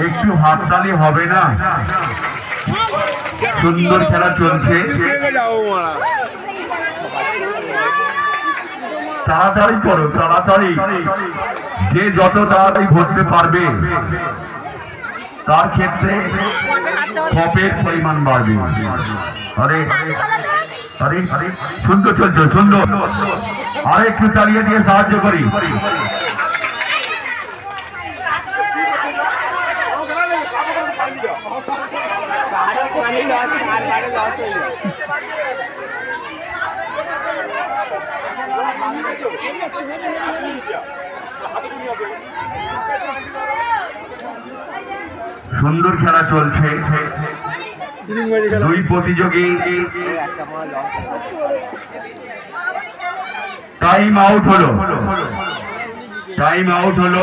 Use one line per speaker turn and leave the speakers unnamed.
একটু হাততালি হবে না? সুন্দর খেলা চলছে, তাড়াতাড়ি করো, তাড়াতাড়ি। যে যত তাড়াতাড়ি ঘটতে পারবে তার ক্ষেত্রে কপের পরিমাণ বাড়বে। আরে আরে সুন্দর চলছে, সুন্দর। আর একটু চালিয়ে দিয়ে সাহায্য করি। সুন্দর খেলা চলছে, দুই প্রতিযোগী টাইম আউট হলো, টাইম আউট হলো।